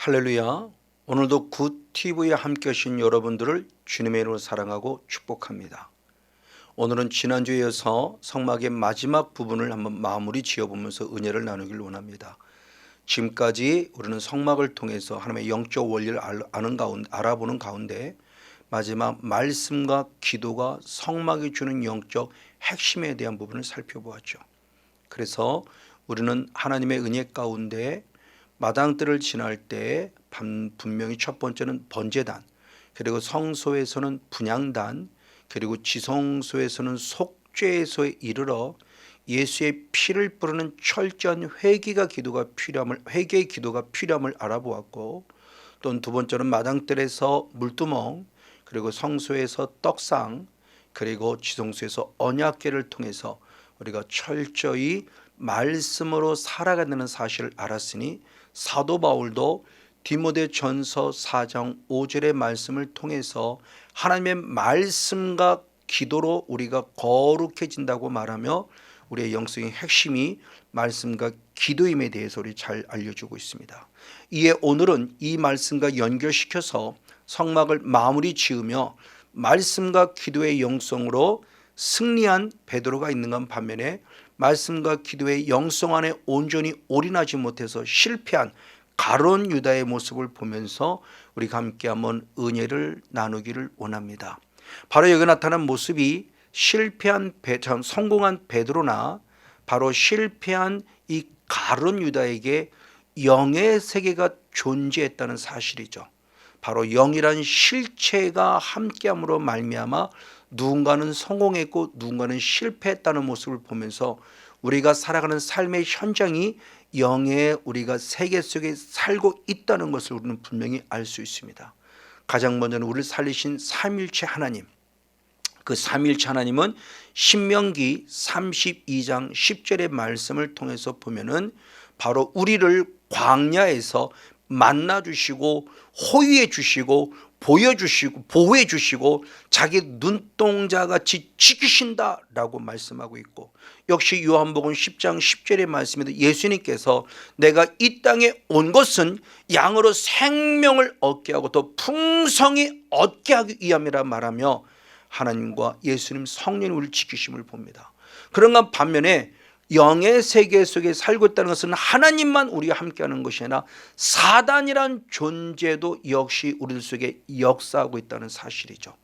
할렐루야. 오늘도 굿TV에 함께 하신 여러분들을 주님의 이름으로 사랑하고 축복합니다. 오늘은 지난주에 이어서 성막의 마지막 부분을 한번 마무리 지어보면서 은혜를 나누길 원합니다. 지금까지 우리는 성막을 통해서 하나님의 영적 원리를 알아보는 가운데 마지막 말씀과 기도가 성막이 주는 영적 핵심에 대한 부분을 살펴보았죠. 그래서 우리는 하나님의 은혜 가운데 마당들을 지날 때 분명히 첫 번째는 번제단, 그리고 성소에서는 분향단, 그리고 지성소에서는 속죄소에 이르러 예수의 피를 뿌리는 철저한 회개의 기도가 필요함을 알아보았고, 또 두 번째는 마당들에서 물두멍, 그리고 성소에서 떡상, 그리고 지성소에서 언약궤를 통해서 우리가 철저히 말씀으로 살아가야 되는 사실을 알았으니, 사도 바울도 디모데전서 4장 5절의 말씀을 통해서 하나님의 말씀과 기도로 우리가 거룩해진다고 말하며 우리의 영성의 핵심이 말씀과 기도임에 대해서 우리 잘 알려주고 있습니다. 이에 오늘은 이 말씀과 연결시켜서 성막을 마무리 지으며 말씀과 기도의 영성으로 승리한 베드로가 있는 반면에 말씀과 기도의 영성 안에 온전히 올인하지 못해서 실패한 가룟 유다의 모습을 보면서 우리가 함께 한번 은혜를 나누기를 원합니다. 바로 여기 나타난 모습이 성공한 베드로나 바로 실패한 이 가룟 유다에게 영의 세계가 존재했다는 사실이죠. 바로 영이란 실체가 함께함으로 말미암아 누군가는 성공했고 누군가는 실패했다는 모습을 보면서 우리가 살아가는 삶의 현장이 영의 우리가 세계 속에 살고 있다는 것을 우리는 분명히 알 수 있습니다. 가장 먼저는 우리를 살리신 삼위일체 하나님, 그 삼위일체 하나님은 신명기 32장 10절의 말씀을 통해서 보면은 바로 우리를 광야에서 만나주시고 호위해 주시고 보여주시고 보호해 주시고 자기 눈동자같이 지키신다라고 말씀하고 있고, 역시 요한복음 10장 10절의 말씀에도 예수님께서 내가 이 땅에 온 것은 양으로 생명을 얻게 하고 더 풍성히 얻게 하기 위함이라 말하며 하나님과 예수님 성령이 우리를 지키심을 봅니다. 그런가 반면에 영의 세계 속에 살고 있다는 것은 하나님만 우리와 함께하는 것이 아니라 사단이란 존재도 역시 우리들 속에 역사하고 있다는 사실이죠.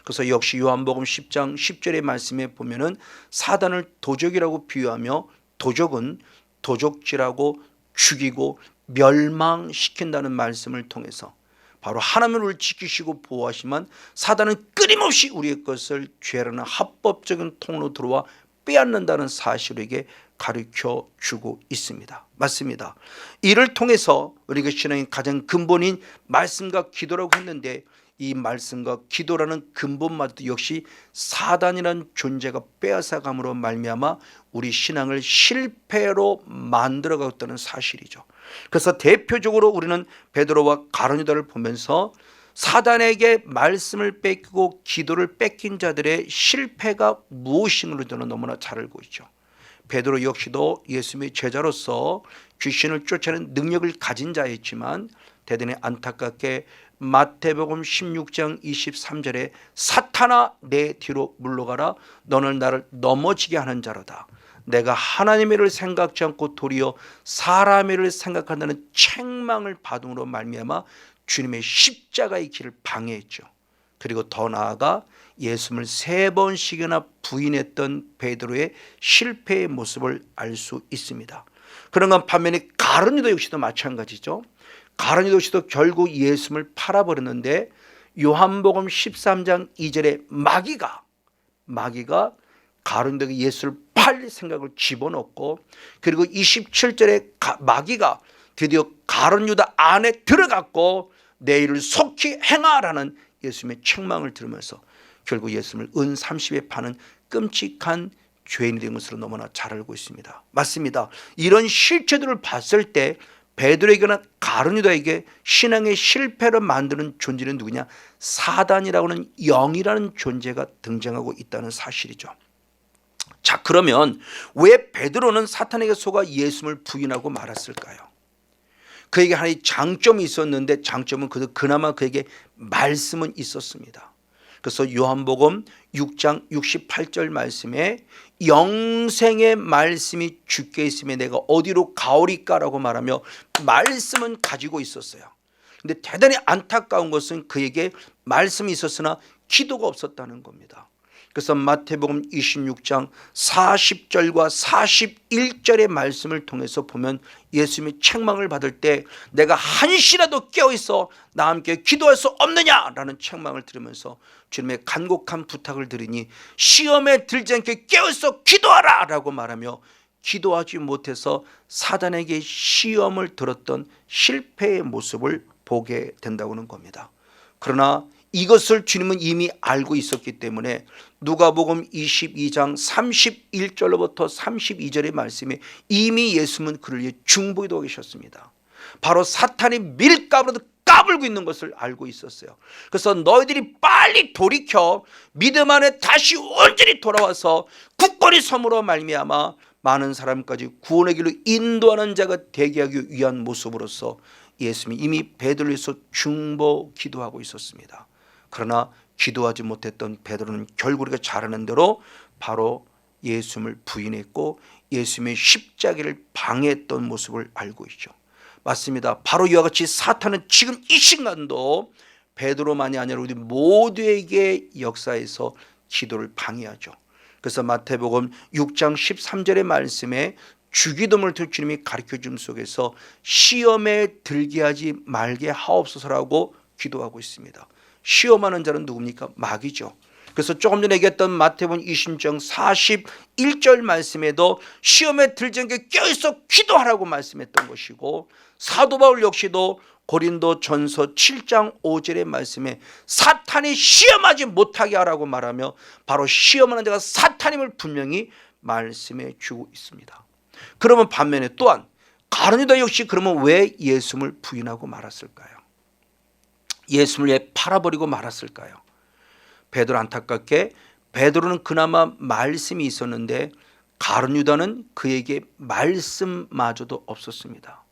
그래서 역시 요한복음 10장 10절의 말씀에 보면은 사단을 도적이라고 비유하며, 도적은 도적질하고 죽이고 멸망시킨다는 말씀을 통해서 바로 하나님을 우리를 지키시고 보호하시면 사단은 끊임없이 우리의 것을 죄라는 합법적인 통로로 들어와 빼앗는다는 사실에게 가르쳐 주고 있습니다. 맞습니다. 이를 통해서 우리가 신앙의 가장 근본인 말씀과 기도라고 했는데, 이 말씀과 기도라는 근본마저도 역시 사단이라는 존재가 빼앗아감으로 말미암아 우리 신앙을 실패로 만들어가고 있다는 사실이죠. 그래서 대표적으로 우리는 베드로와 가룟 유다를 보면서 사단에게 말씀을 뺏기고 기도를 뺏긴 자들의 실패가 무엇인가를 저는 너무나 잘 알고 있죠. 베드로 역시도 예수님의 제자로서 귀신을 쫓아내는 능력을 가진 자였지만 대단히 안타깝게 마태복음 16장 23절에 사탄아 내 뒤로 물러가라, 너는 나를 넘어지게 하는 자로다. 내가 하나님의 일을 생각지 않고 도리어 사람의 일을 생각한다는 책망을 받음으로 말미암아 주님의 십자가의 길을 방해했죠. 그리고 더 나아가 예수님을 3번씩이나 부인했던 베드로의 실패의 모습을 알 수 있습니다. 그런가 반면에 가룟 유다 역시도 마찬가지죠. 가룟 유다 역시도 결국 예수님을 팔아버렸는데 요한복음 13장 2절에 마귀가 가룟 유다에게 예수를 팔 생각을 집어넣고, 그리고 27절에 마귀가 드디어 가룟 유다 안에 들어갔고 내 일을 속히 행하라는 예수님의 책망을 들으면서 결국 예수님을 은 30에 파는 끔찍한 죄인이 된 것으로 너무나 잘 알고 있습니다. 맞습니다. 이런 실체들을 봤을 때 베드로에게나 가룟 유다에게 신앙의 실패를 만드는 존재는 누구냐? 사단이라고 하는 영이라는 존재가 등장하고 있다는 사실이죠. 자, 그러면 왜 베드로는 사탄에게 속아 예수님을 부인하고 말았을까요? 그에게 하나의 장점이 있었는데 장점은 그나마 그에게 말씀은 있었습니다. 그래서 요한복음 6장 68절 말씀에 영생의 말씀이 주께 있으면 내가 어디로 가오리까라고 말하며 말씀은 가지고 있었어요. 근데 대단히 안타까운 것은 그에게 말씀이 있었으나 기도가 없었다는 겁니다. 그래서 마태복음 26장 40절과 41절의 말씀을 통해서 보면 예수님이 책망을 받을 때 내가 한시라도 깨어있어 나와 함께 기도할 수 없느냐라는 책망을 들으면서 주님의 간곡한 부탁을 드리니 시험에 들지 않게 깨어있어 기도하라 라고 말하며 기도하지 못해서 사단에게 시험을 들었던 실패의 모습을 보게 된다고 하는 겁니다. 그러나 이것을 주님은 이미 알고 있었기 때문에 누가복음 22장 31절로부터 32절의 말씀에 이미 예수님은 그를 위해 중보기도 계셨습니다. 바로 사탄이 밀가루로 까불고 있는 것을 알고 있었어요. 그래서 너희들이 빨리 돌이켜 믿음 안에 다시 온전히 돌아와서 굳건히 섬으로 말미암아 많은 사람까지 구원의 길로 인도하는 자가 되게 하기 위한 모습으로서 예수님이 이미 베드로를 위해서 중보 기도하고 있었습니다. 그러나 기도하지 못했던 베드로는 결국 우리가 잘 아는 대로 바로 예수님을 부인했고 예수님의 십자가를 방해했던 모습을 알고 있죠. 맞습니다. 바로 이와 같이 사탄은 지금 이 순간도 베드로만이 아니라 우리 모두에게 역사에서 기도를 방해하죠. 그래서 마태복음 6장 13절의 말씀에 주기도문을 주님이 가르쳐줌 속에서 시험에 들게 하지 말게 하옵소서라고 기도하고 있습니다. 시험하는 자는 누굽니까? 마귀죠. 그래서 조금 전에 얘기했던 마태복음 20장 41절 말씀에도 시험에 들지 않게 껴있어 기도하라고 말씀했던 것이고 사도 바울 역시도 고린도 전서 7장 5절의 말씀에 사탄이 시험하지 못하게 하라고 말하며 바로 시험하는 자가 사탄임을 분명히 말씀해 주고 있습니다. 그러면 반면에 또한 가룟 유다 역시 그러면 왜 예수님을 부인하고 말았을까요? 예수님을 왜 팔아버리고 말았을까요? 베드로 안타깝게 베드로는 그나마 말씀이 있었는데 가룟 유다는 그에게 말씀마저도 없었습니다.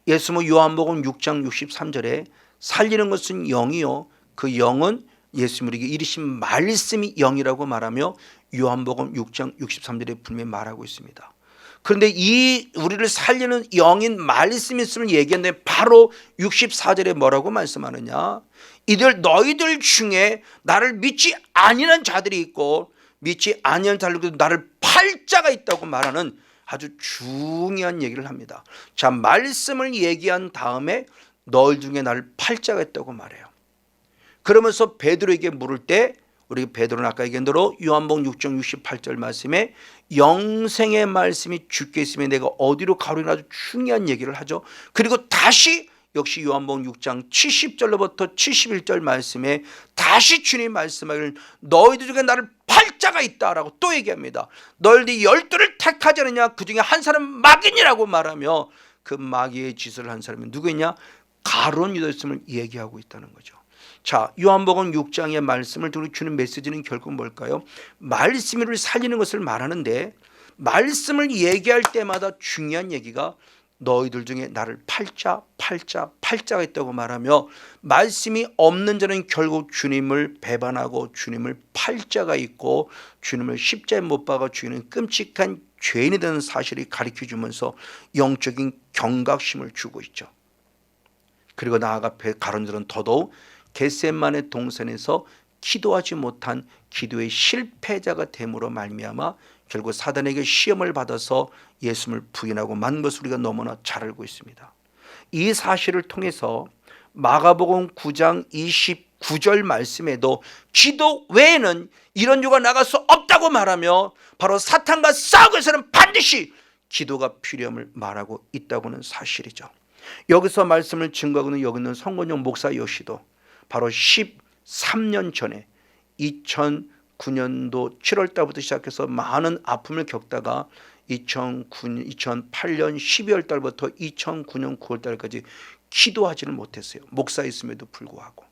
예수님은 요한복음 6장 63절에 살리는 것은 영이요 그 영은 예수님에게 이르신 말씀이 영이라고 말하며 요한복음 6장 63절에 분명히 말하고 있습니다. 그런데 이 우리를 살리는 영인 말씀이 있음을 얘기했는데 바로 64절에 뭐라고 말씀하느냐? 이들 너희들 중에 나를 믿지 아니하는 자들이 있고 믿지 아니하는 자들도 나를 팔 자가 있다고 말하는 아주 중요한 얘기를 합니다. 자, 말씀을 얘기한 다음에 너희 중에 나를 팔 자가 있다고 말해요. 그러면서 베드로에게 물을 때 우리 베드로는 아까 얘기한 대로 요한복음 6장 68절 말씀에 영생의 말씀이 주께 있으면 내가 어디로 가오리나 아주 중요한 얘기를 하죠. 그리고 다시 역시 요한복음 6장 70절로부터 71절 말씀에 다시 주님 말씀하기를 너희들 중에 나를 팔 자가 있다라고 또 얘기합니다. 너희들이 12를 택하지 않느냐 그 중에 한 사람 마귀니라고 말하며 그 마귀의 짓을 한 사람이 누구냐? 가룟 유다였음을 얘기하고 있다는 거죠. 자, 요한복음 6장의 말씀을 두고 주는 메시지는 결국 뭘까요? 말씀이 우리를 살리는 것을 말하는데 말씀을 얘기할 때마다 중요한 얘기가 너희들 중에 나를 팔자가 있다고 말하며 말씀이 없는 자는 결국 주님을 배반하고 주님을 팔자가 있고 주님을 십자가에 못 박아 죽이는 끔찍한 죄인이 되는 사실을 가르쳐주면서 영적인 경각심을 주고 있죠. 그리고 나아가 가룟 유다는 더더욱 겟세마네 동산에서 기도하지 못한 기도의 실패자가 됨으로 말미암아 결국 사단에게 시험을 받아서 예수님을 부인하고 만 것을 우리가 너무나 잘 알고 있습니다. 이 사실을 통해서 마가복음 9장 29절 말씀에도 기도 외에는 이런 유가 나갈 수 없다고 말하며 바로 사탄과 싸우기 위해서는 반드시 기도가 필요함을 말하고 있다고는 사실이죠. 여기서 말씀을 증거하고는 여기 있는 성건용 목사 역시도 바로 13년 전에 2009년도 7월 달부터 시작해서 많은 아픔을 겪다가 2008년 12월 달부터 2009년 9월 달까지 기도하지를 못했어요. 목사였음에도 불구하고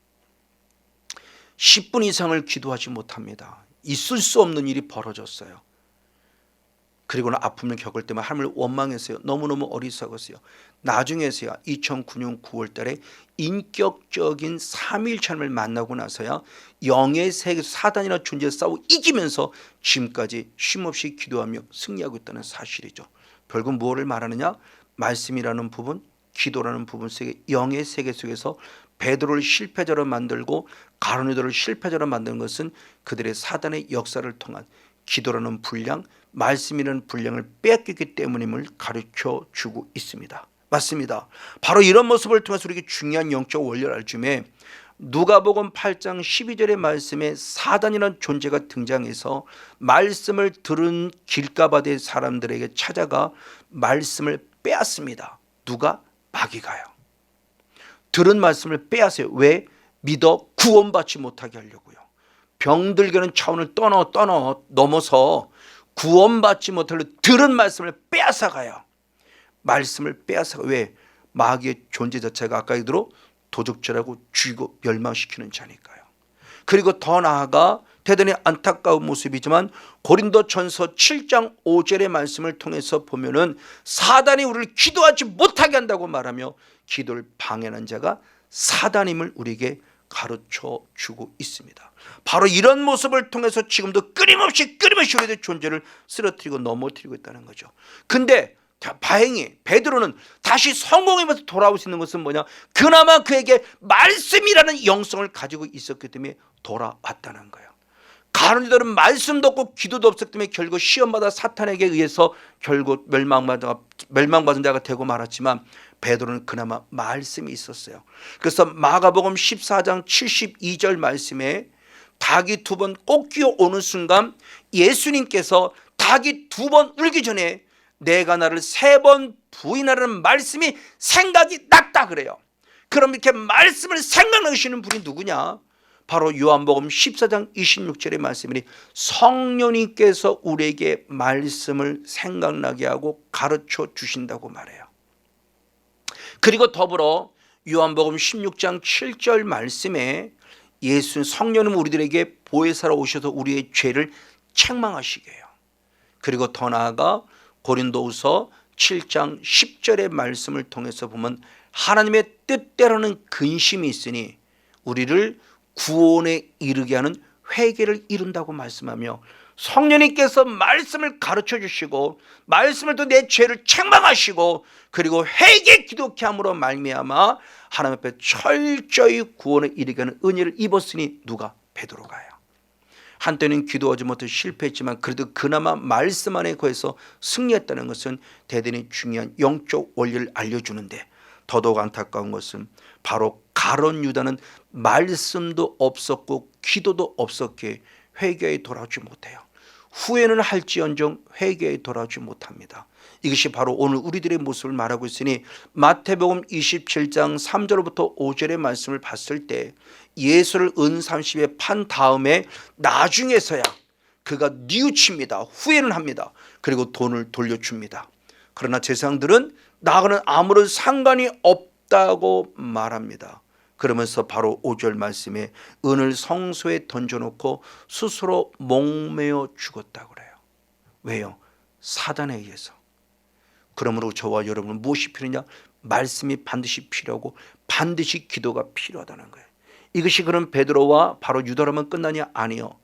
10분 이상을 기도하지 못합니다. 있을 수 없는 일이 벌어졌어요. 그리고는 아픔을 겪을 때만 하나님을 원망했어요. 너무너무 어리석었어요. 나중에서야 2009년 9월 달에 인격적인 삼위일체 하나님을 만나고 나서야 영의 세계에서 사단이나 존재에 싸우고 이기면서 지금까지 쉼없이 기도하며 승리하고 있다는 사실이죠. 결국 무엇을 말하느냐? 말씀이라는 부분, 기도라는 부분 속에 영의 세계 속에서 베드로를 실패자로 만들고 가룟 유다를 실패자로 만드는 것은 그들의 사단의 역사를 통한 기도라는 분량, 말씀이라는 분량을 뺏겼기 때문임을 가르쳐 주고 있습니다. 맞습니다. 바로 이런 모습을 통해서 우리에게 중요한 영적 원리를 알 즈음에 누가복음 8장 12절의 말씀에 사단이라는 존재가 등장해서 말씀을 들은 길가바대 사람들에게 찾아가 말씀을 빼앗습니다. 누가? 마귀가요. 들은 말씀을 빼앗아요. 왜? 믿어 구원받지 못하게 하려고요. 병들게는 차원을 넘어서 구원받지 못하려 들은 말씀을 빼앗아가요. 말씀을 빼앗아가. 왜? 마귀의 존재 자체가 아까 얘기대로 도적질하고 죽이고 멸망시키는 자니까요. 그리고 더 나아가 대단히 안타까운 모습이지만 고린도전서 7장 5절의 말씀을 통해서 보면은 사단이 우리를 기도하지 못하게 한다고 말하며 기도를 방해하는 자가 사단임을 우리에게 가르쳐 주고 있습니다. 바로 이런 모습을 통해서 지금도 끊임없이 우리의 존재를 쓰러뜨리고 넘어뜨리고 있다는 거죠. 근데 다행히 베드로는 다시 성공하면서 돌아올 수 있는 것은 뭐냐? 그나마 그에게 말씀이라는 영성을 가지고 있었기 때문에 돌아왔다는 거예요. 가룟 유다는 말씀도 없고 기도도 없었기 때문에 결국 시험받아 사탄에게 의해서 결국 멸망받은 자가 되고 말았지만 베드로는 그나마 말씀이 있었어요. 그래서 마가복음 14장 72절 말씀에 닭이 두 번 꼭 끼어오는 순간 예수님께서 닭이 두 번 울기 전에 내가 나를 세 번 부인하라는 말씀이 생각이 났다 그래요. 그럼 이렇게 말씀을 생각나시는 분이 누구냐? 바로 요한복음 14장 26절의 말씀이니 성령님께서 우리에게 말씀을 생각나게 하고 가르쳐 주신다고 말해요. 그리고 더불어 요한복음 16장 7절 말씀에 예수 성령은 우리들에게 보혜사로 오셔서 우리의 죄를 책망하시게 해요. 그리고 더 나아가 고린도후서 7장 10절의 말씀을 통해서 보면 하나님의 뜻대로는 근심이 있으니 우리를 구원에 이르게 하는 회개를 이룬다고 말씀하며 성령님께서 말씀을 가르쳐 주시고 말씀을 또 내 죄를 책망하시고 그리고 회개 기도케 함으로 말미암아 하나님 앞에 철저히 구원에 이르게 하는 은혜를 입었으니 누가? 베드로가요. 한때는 기도하지 못해 실패했지만 그래도 그나마 말씀 안에 거해서 승리했다는 것은 대단히 중요한 영적 원리를 알려주는데 더더욱 안타까운 것은 바로 가룟 유다는 말씀도 없었고 기도도 없었기에 회개에 돌아오지 못해요. 후회는 할지언정 회개에 돌아오지 못합니다. 이것이 바로 오늘 우리들의 모습을 말하고 있으니 마태복음 27장 3절부터 5절의 말씀을 봤을 때 예수를 은 30에 판 다음에 나중에서야 그가 뉘우칩니다. 후회는 합니다. 그리고 돈을 돌려줍니다. 그러나 제사장들은 나하고는 아무런 상관이 없다고 말합니다. 그러면서 바로 5절 말씀에 은을 성소에 던져놓고 스스로 목매어 죽었다고 그래요. 왜요? 사단에 의해서. 그러므로 저와 여러분은 무엇이 필요하냐? 말씀이 반드시 필요하고 반드시 기도가 필요하다는 거예요. 이것이 그럼 베드로와 바로 유다라면 끝나냐? 아니요.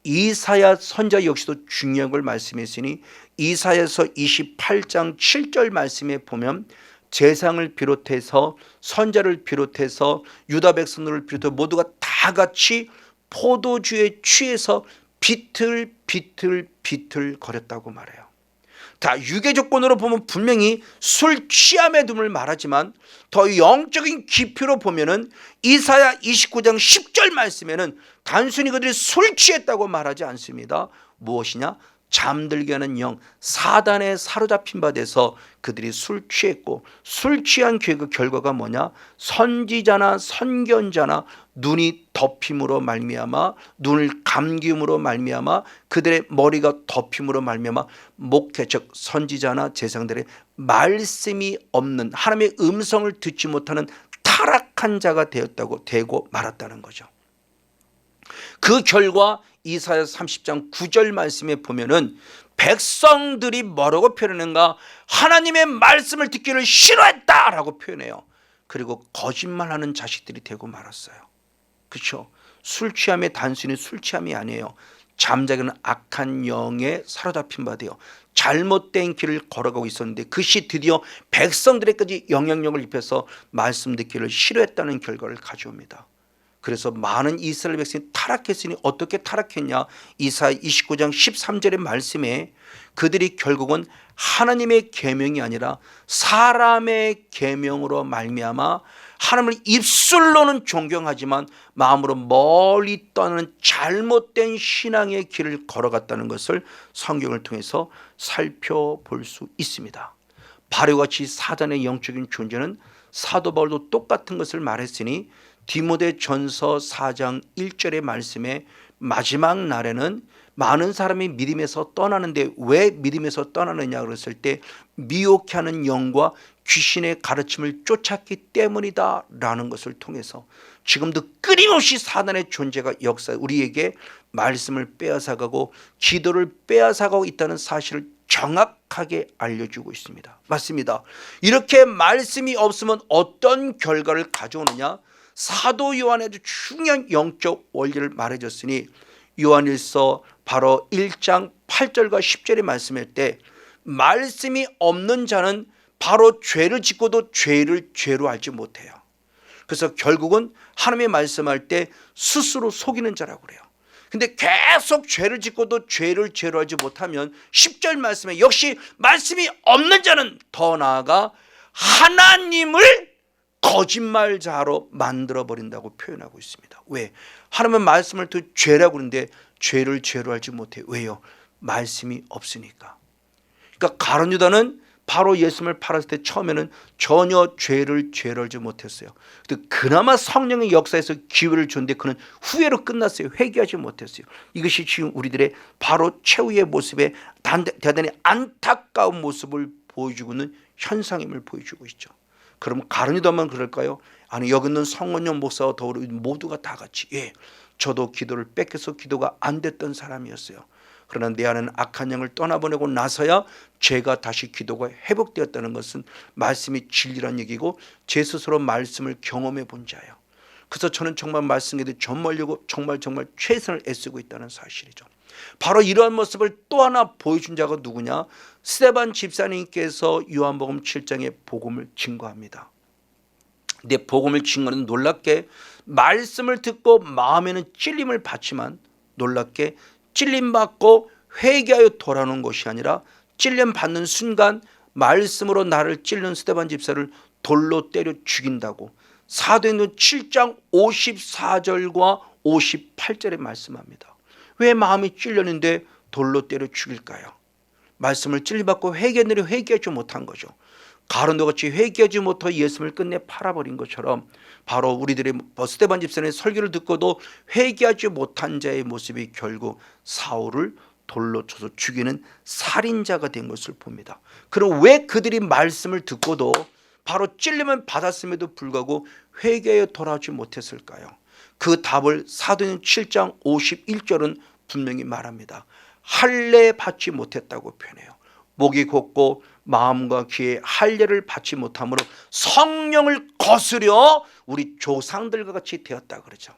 이사야 선지자 역시도 중요한 걸 말씀했으니 이사야서 28장 7절 말씀에 보면 제사장을 비롯해서 선자를 비롯해서 유다 백성들을 비롯해서 모두가 다 같이 포도주에 취해서 비틀비틀 거렸다고 말해요. 다 유괴 조건으로 보면 분명히 술 취함의 둠을 말하지만 더 영적인 깊이로 보면은 이사야 29장 10절 말씀에는 단순히 그들이 술 취했다고 말하지 않습니다. 무엇이냐? 잠들게 하는 영 사단에 사로잡힌 바 돼서 그들이 술 취했고 술 취한 그 결과가 뭐냐? 선지자나 선견자나 눈이 덮임으로 말미암아 눈을 감기음으로 말미암아 그들의 머리가 덮임으로 말미암아 목회 즉 선지자나 제사장들의 말씀이 없는 하나님의 음성을 듣지 못하는 타락한 자가 되고 말았다는 거죠. 그 결과 이사야 30장 9절 말씀에 보면은 백성들이 뭐라고 표현하는가? 하나님의 말씀을 듣기를 싫어했다라고 표현해요. 그리고 거짓말하는 자식들이 되고 말았어요. 그렇죠? 술 취함에 단순히 술 취함이 아니에요. 잠자기는 악한 영에 사로잡힌 바 되어 잘못된 길을 걸어가고 있었는데 그것이 드디어 백성들에까지 영향력을 입혀서 말씀 듣기를 싫어했다는 결과를 가져옵니다. 그래서 많은 이스라엘 백성이 타락했으니 어떻게 타락했냐? 이사야 29장 13절의 말씀에 그들이 결국은 하나님의 계명이 아니라 사람의 계명으로 말미암아 하나님을 입술로는 존경하지만 마음으로 멀리 떠나는 잘못된 신앙의 길을 걸어갔다는 것을 성경을 통해서 살펴볼 수 있습니다. 바로와 같이 사단의 영적인 존재는 사도 바울도 똑같은 것을 말했으니 디모데전서 4장 1절의 말씀에 마지막 날에는 많은 사람이 믿음에서 떠나는데 왜 믿음에서 떠나느냐 그랬을 때 미혹해 하는 영과 귀신의 가르침을 쫓았기 때문이다 라는 것을 통해서 지금도 끊임없이 사단의 존재가 역사 우리에게 말씀을 빼앗아가고 기도를 빼앗아가고 있다는 사실을 정확하게 알려주고 있습니다. 맞습니다. 이렇게 말씀이 없으면 어떤 결과를 가져오느냐? 사도 요한의 아주 중요한 영적 원리를 말해줬으니 요한일서 바로 1장 8절과 10절의 말씀일 때 말씀이 없는 자는 바로 죄를 짓고도 죄를 죄로 알지 못해요. 그래서 결국은 하나님의 말씀할 때 스스로 속이는 자라고 그래요. 근데 계속 죄를 짓고도 죄를 죄로 알지 못하면 10절 말씀에 역시 말씀이 없는 자는 더 나아가 하나님을 거짓말자로 만들어버린다고 표현하고 있습니다. 왜? 하나님의 말씀을 또 죄라고 그러는데 죄를 죄로 알지 못해요. 왜요? 말씀이 없으니까. 그러니까 가룟 유다는 바로 예수님을 팔았을 때 처음에는 전혀 죄를 죄로 알지 못했어요. 그나마 성령의 역사에서 기회를 줬는데 그는 후회로 끝났어요. 회개하지 못했어요. 이것이 지금 우리들의 바로 최후의 모습에 대단히 안타까운 모습을 보여주고 있는 현상임을 보여주고 있죠. 그럼 가룟 유다만 그럴까요? 아니, 여기 있는 성원영 목사와 더불어 모두가 다 같이 저도 기도를 뺏겨서 기도가 안 됐던 사람이었어요. 그러나 내 안에는 악한 영을 떠나보내고 나서야 제가 다시 기도가 회복되었다는 것은 말씀이 진리란 얘기고 제 스스로 말씀을 경험해 본 자예요. 그래서 저는 정말 말씀에 대해 전말려고 정말 최선을 애쓰고 있다는 사실이죠. 바로 이러한 모습을 또 하나 보여준 자가 누구냐? 스데반 집사님께서 요한복음 7장에 복음을 증거합니다. 근데 복음을 증거하는 놀랍게 말씀을 듣고 마음에는 찔림을 받지만 놀랍게 찔림받고 회개하여 돌아오는 것이 아니라 찔림받는 순간 말씀으로 나를 찔른 스데반 집사를 돌로 때려 죽인다고 사도행전 7장 54절과 58절에 말씀합니다. 왜 마음이 찔렸는데 돌로 때려 죽일까요? 말씀을 찔림받고 회개하느라 회개하지 못한 거죠. 가룟도 같이 회개하지 못하고 예수님을 끝내 팔아버린 것처럼 바로 우리들의 스데반 집사의 설교를 듣고도 회개하지 못한 자의 모습이 결국 사울을 돌로 쳐서 죽이는 살인자가 된 것을 봅니다. 그럼 왜 그들이 말씀을 듣고도 바로 찔림을 받았음에도 불구하고 회개에 돌아오지 못했을까요? 그 답을 사도행전 7장 51절은 분명히 말합니다. 할례 받지 못했다고 표현해요. 목이 곧고 마음과 귀에 할례를 받지 못함으로 성령을 거스려 우리 조상들과 같이 되었다 그러죠.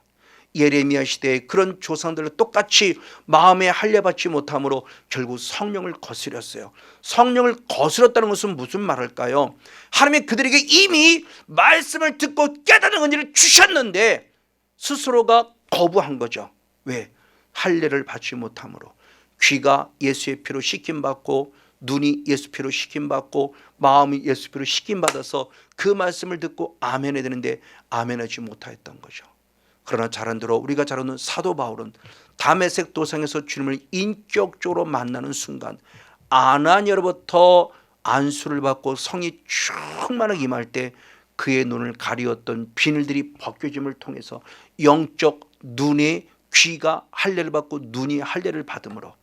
예레미야 시대에 그런 조상들과 똑같이 마음에 할례 받지 못함으로 결국 성령을 거스렸어요. 성령을 거스렸다는 것은 무슨 말일까요? 하나님이 그들에게 이미 말씀을 듣고 깨닫는 은혜를 주셨는데 스스로가 거부한 거죠. 왜? 할례를 받지 못함으로. 귀가 예수의 피로 씻김받고 눈이 예수 피로 씻김받고 마음이 예수 피로 씻김받아서 그 말씀을 듣고 아멘해야 되는데 아멘하지 못하였던 거죠. 그러나 자란대로 우리가 잘 아는 사도 바울은 다메섹 도상에서 주님을 인격적으로 만나는 순간 아나니아로부터 안수를 받고 성이 충만하게 임할 때 그의 눈을 가리웠던 비늘들이 벗겨짐을 통해서 영적 눈의 귀가 할례를 받고 눈이 할례를 받음으로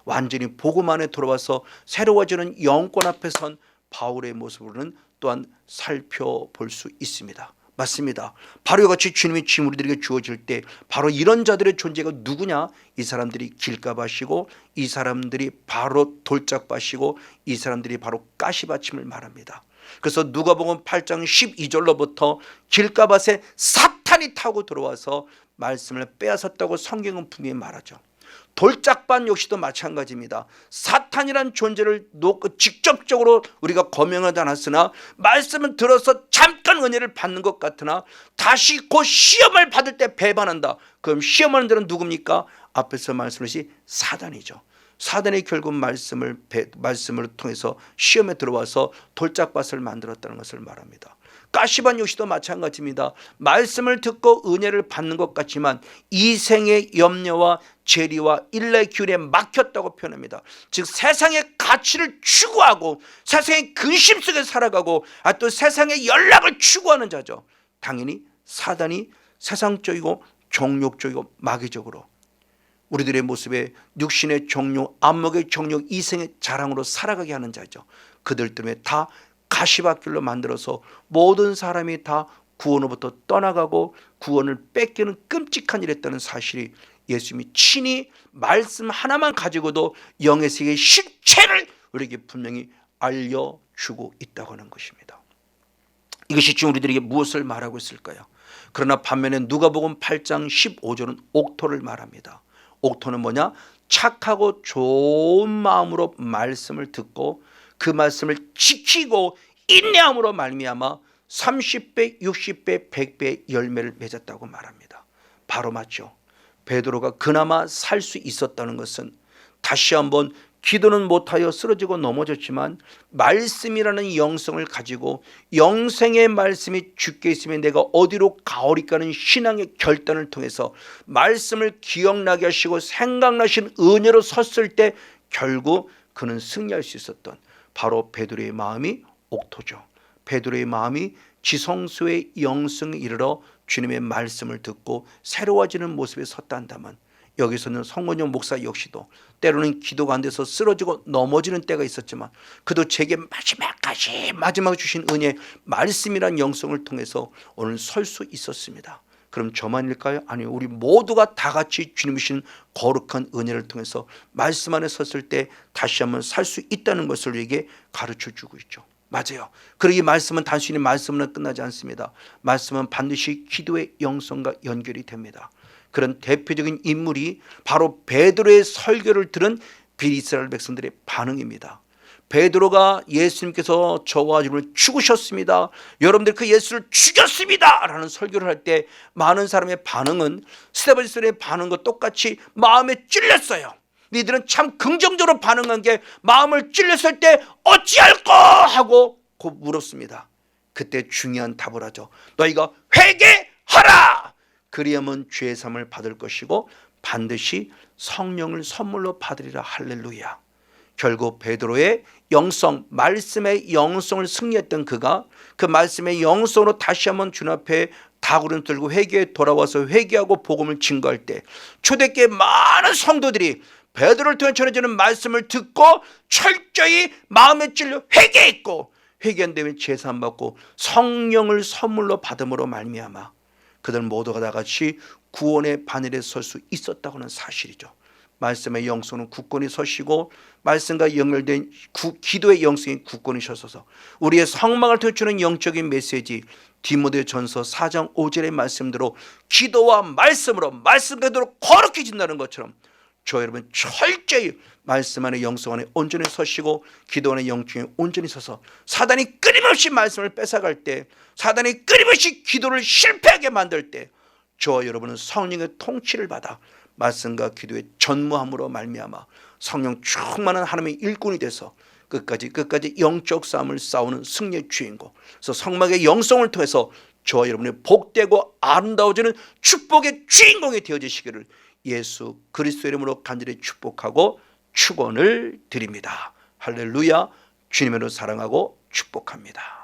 완전히 복음 안에 들어와서 새로워지는 영권 앞에 선 바울의 모습으로는 또한 살펴볼 수 있습니다. 맞습니다. 바로 이같이 주님의 짐 우리들에게 주어질 때 바로 이런 자들의 존재가 누구냐? 이 사람들이 길가밭이고, 이 사람들이 바로 돌짝밭이고, 이 사람들이 바로 가시받침을 말합니다. 그래서 누가복음 8장 12절로부터 길가밭에 사탄이 타고 들어와서 말씀을 빼앗았다고 성경은 분명히 말하죠. 돌짝밭 역시도 마찬가지입니다. 사탄이란 존재를 놓고 직접적으로 우리가 거명하지 않았으나 말씀을 들어서 잠깐 은혜를 받는 것 같으나 다시 그 시험을 받을 때 배반한다. 그럼 시험하는 자는 누굽니까? 앞에서 말씀하신 사단이죠. 사단이 결국 말씀을 통해서 시험에 들어와서 돌짝밭을 만들었다는 것을 말합니다. 가시밭 역시도 마찬가지입니다. 말씀을 듣고 은혜를 받는 것 같지만 이생의 염려와 재리와 일의 균에 막혔다고 표현합니다. 즉 세상의 가치를 추구하고 세상의 근심 속에 살아가고 또 세상의 연락을 추구하는 자죠. 당연히 사단이 세상적이고 종욕적이고 마귀적으로 우리들의 모습에 육신의 정욕, 안목의 정욕, 이생의 자랑으로 살아가게 하는 자죠. 그들 때문에 다 가시밭길로 만들어서 모든 사람이 다 구원으로부터 떠나가고 구원을 뺏기는 끔찍한 일했다는 사실이 예수님이 친히 말씀 하나만 가지고도 영의 세계의 실체를 우리에게 분명히 알려주고 있다고 하는 것입니다. 이것이 지금 우리들에게 무엇을 말하고 있을까요? 그러나 반면에 누가복음 8장 15절은 옥토를 말합니다. 옥토는 뭐냐? 착하고 좋은 마음으로 말씀을 듣고 그 말씀을 지키고 인내함으로 말미암아 30배, 60배, 100배의 열매를 맺었다고 말합니다. 바로 맞죠. 베드로가 그나마 살 수 있었다는 것은 다시 한번 기도는 못하여 쓰러지고 넘어졌지만 말씀이라는 영성을 가지고 영생의 말씀이 주께 있으면 내가 어디로 가오리까는 신앙의 결단을 통해서 말씀을 기억나게 하시고 생각나신 은혜로 섰을 때 결국 그는 승리할 수 있었던 바로 베드로의 마음이 옥토죠. 베드로의 마음이 지성소의 영성에 이르러 주님의 말씀을 듣고 새로워지는 모습에 섰다 한다면 여기서는 성원영 목사 역시도 때로는 기도가 안 돼서 쓰러지고 넘어지는 때가 있었지만 그도 제게 마지막에 주신 은혜 말씀이란 영성을 통해서 오늘 설 수 있었습니다. 그럼 저만일까요? 아니요. 우리 모두가 다 같이 주님이 주신 거룩한 은혜를 통해서 말씀 안에 섰을 때 다시 한번 살 수 있다는 것을 우리에게 가르쳐주고 있죠. 맞아요. 그리고 이 말씀은 단순히 말씀으로 끝나지 않습니다. 말씀은 반드시 기도의 영성과 연결이 됩니다. 그런 대표적인 인물이 바로 베드로의 설교를 들은 비이스라엘 백성들의 반응입니다. 베드로가 예수님께서 저와 여러분을 죽으셨습니다, 여러분들 그 예수를 죽였습니다 라는 설교를 할 때 많은 사람의 반응은 스데반의 반응과 똑같이 마음에 찔렸어요. 니들은 참 긍정적으로 반응한 게 마음을 찔렸을 때 어찌할꼬 하고 곧 물었습니다. 그때 중요한 답을 하죠. 너희가 회개하라. 그리하면 죄의 사함을 받을 것이고 반드시 성령을 선물로 받으리라. 할렐루야. 결국 베드로의 영성, 말씀의 영성을 승리했던 그가 그 말씀의 영성으로 다시 한번 주님 앞에 다구를 들고 회개에 돌아와서 회개하고 복음을 증거할 때 초대교회 많은 성도들이 베드로를 통해 전해지는 말씀을 듣고 철저히 마음에 찔려 회개했고 회개한 다음에 제사함 받고 성령을 선물로 받음으로 말미암아 그들 모두가 다 같이 구원의 바늘에 설 수 있었다고 하는 사실이죠. 말씀의 영성은 굳건히 서시고 말씀과 연결된 기도의 영성이 굳건히 서셔서 우리의 성망을 되주는 영적인 메시지 디모데전서 4장 5절의 말씀대로 기도와 말씀으로 말씀과 그대로 거룩해진다는 것처럼 저 여러분 철저히 말씀 안에 영성 안에 온전히 서시고 기도 안에 영적인 온전히 서서 사단이 끊임없이 말씀을 뺏어갈 때 사단이 끊임없이 기도를 실패하게 만들 때 저와 여러분은 성령의 통치를 받아 말씀과 기도의 전무함으로 말미암아 성령 충만한 하나님의 일꾼이 돼서 끝까지 영적 싸움을 싸우는 승리의 주인공. 그래서 성막의 영성을 통해서 저와 여러분의 복되고 아름다워지는 축복의 주인공이 되어지시기를 예수 그리스도 이름으로 간절히 축복하고 축원을 드립니다. 할렐루야. 주님으로 사랑하고 축복합니다.